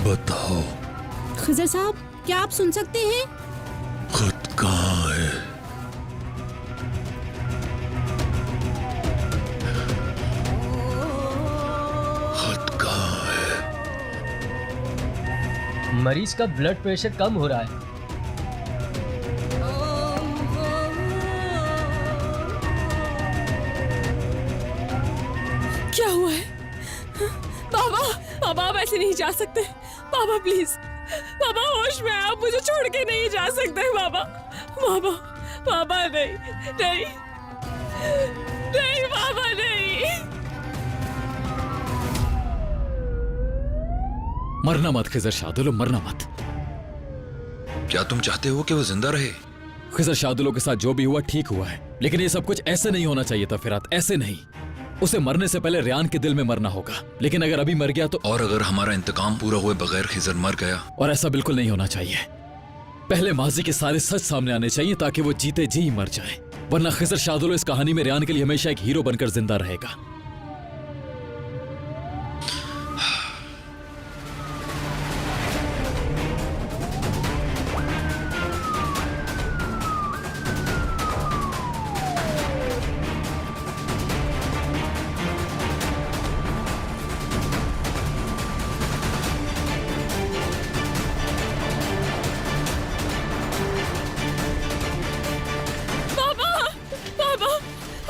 बताओ। खिजर साहब, क्या आप सुन सकते हैं? खत कहाँ है? खत कहाँ है? मरीज का ब्लड प्रेशर कम हो रहा है। क्या हुआ है? बाबा, बाबा आप ऐसे नहीं जा सकते। बाबा प्लीज, बाबा होश में आप मुझे छोड़ के नहीं जा सकते। बाबा, बाबा, बाबा नहीं, नहीं, नहीं बाबा नहीं। मरना मत खिजर शादुलो, मरना मत। क्या तुम चाहते हो कि वो जिंदा रहे? खिजर शादुलो के साथ जो भी हुआ ठीक हुआ है, लेकिन ये सब कुछ ऐसे नहीं होना चाहिए था फिरात, ऐसे नहीं। उसे मरने से पहले रियान के दिल में मरना होगा, लेकिन अगर अभी मर गया तो। और अगर हमारा इंतकाम पूरा हुए बगैर खिजर मर गया? और ऐसा बिल्कुल नहीं होना चाहिए। पहले माजी के सारे सच सामने आने चाहिए ताकि वो जीते जी ही मर जाए, वरना खिजर शादुलो इस कहानी में रियान के लिए हमेशा एक हीरो बनकर जिंदा रहेगा।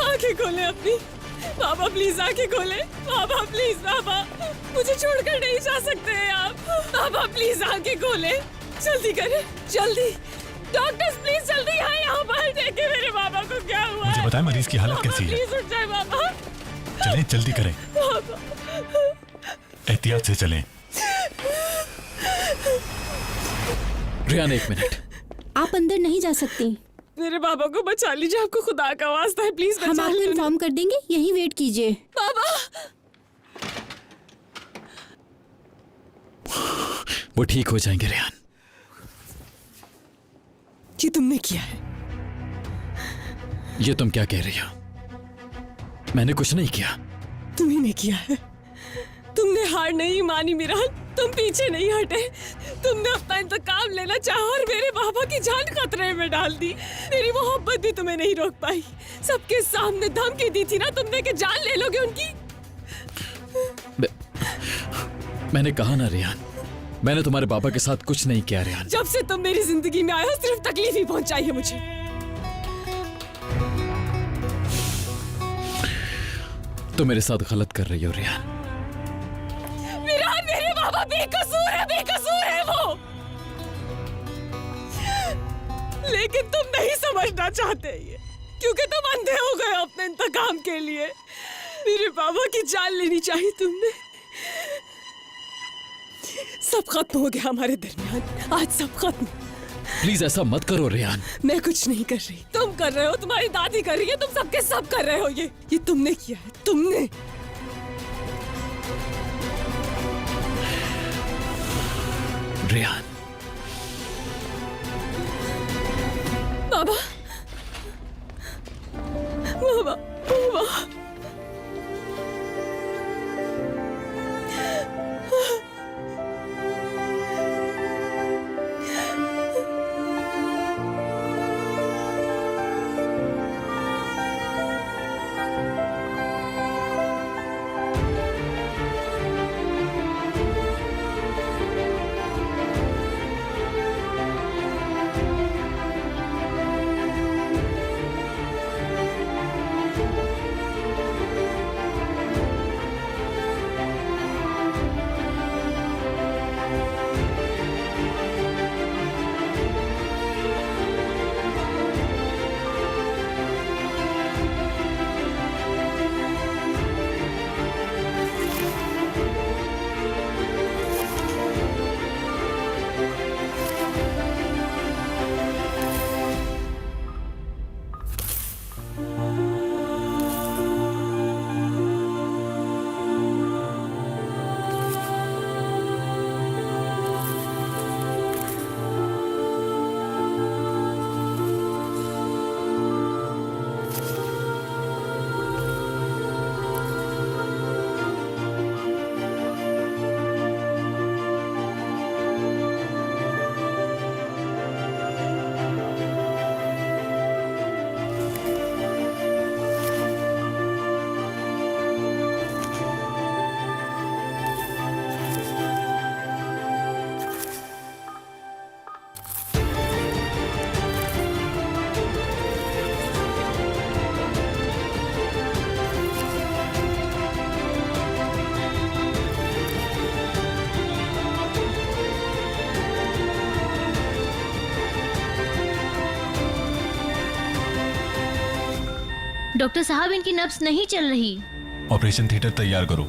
आंखें खोले अपनी। बाबा प्लीज आंखें खोले। बाबा प्लीज, बाबा मुझे छोड़कर नहीं जा सकते हैं आप। बाबा प्लीज आंखें खोले, जल्दी करें, जल्दी। डॉक्टर्स प्लीज जल्दी आए यहाँ पर, देखें मेरे बाबा को क्या हुआ है। मुझे बताएं मरीज की हालत कैसी है। प्लीज उठ जाए बाबा। चलें, जल्दी करें। बाबा एहतियात से चलें। रियान एक मिनट, आप अंदर नहीं जा सकती। मेरे बाबा को बचा लीजिए, आपको खुदा का वास्ता है, प्लीज हम बचा आपको लीजिए। इन्फॉर्म कर देंगे, यहीं वेट कीजिए। बाबा वो ठीक हो जाएंगे रियान। ये तुमने किया है। ये तुम क्या कह रही हो? मैंने कुछ नहीं किया। तुम्ही ने किया है। तुमने हार नहीं मानी मिरान, तुम पीछे नहीं हटे। तुमने अपना इंतकाम लेना चाहा और मेरे बाबा की जान खतरे में डाल दी। मेरी मोहब्बत भी तुम्हें नहीं रोक पाई। सबके सामने धमकी दी थी ना तुमने कि जान ले लोगे उनकी। मैंने कहा ना रियान, मैंने तुम्हारे बाबा के साथ कुछ नहीं किया रियान। जब से तुम मेरी जिंदगी में आए हो सिर्फ तकलीफ ही पहुंचाई है मुझे। तुम मेरे साथ गलत कर रही हो रियान। मिरान, मेरे बाबा बेकसूर है, बेकसूर है वो। लेकिन तुम नहीं समझना चाहते ये, क्योंकि तुम अंधे हो गए हो अपने इंतकाम के लिए। मेरे बाबा की जान लेनी चाहिए तुमने। सब खत्म हो गया हमारे दरमियान, आज सब खत्म। प्लीज ऐसा मत करो रियान। मैं कुछ नहीं कर रही, तुम कर रहे हो, तुम्हारी दादी कर रही है, तुम सबके सब कर रहे हो। ये तुमने किया है, तुमने। रियान, बाबा, बाबा, बाबा। डॉक्टर साहब इनकी नब्ज नहीं चल रही। ऑपरेशन थिएटर तैयार करो।